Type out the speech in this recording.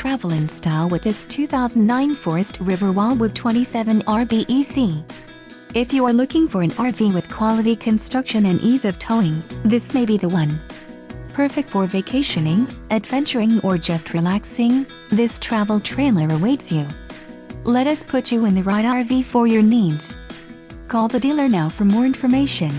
travel in style with this 2009 Forest River Wildwood 27 RBEC. If you are looking for an RV with quality construction and ease of towing, this may be the one. Perfect for vacationing, adventuring, or just relaxing, this travel trailer awaits you. Let us put you in the right RV for your needs. Call the dealer now for more information.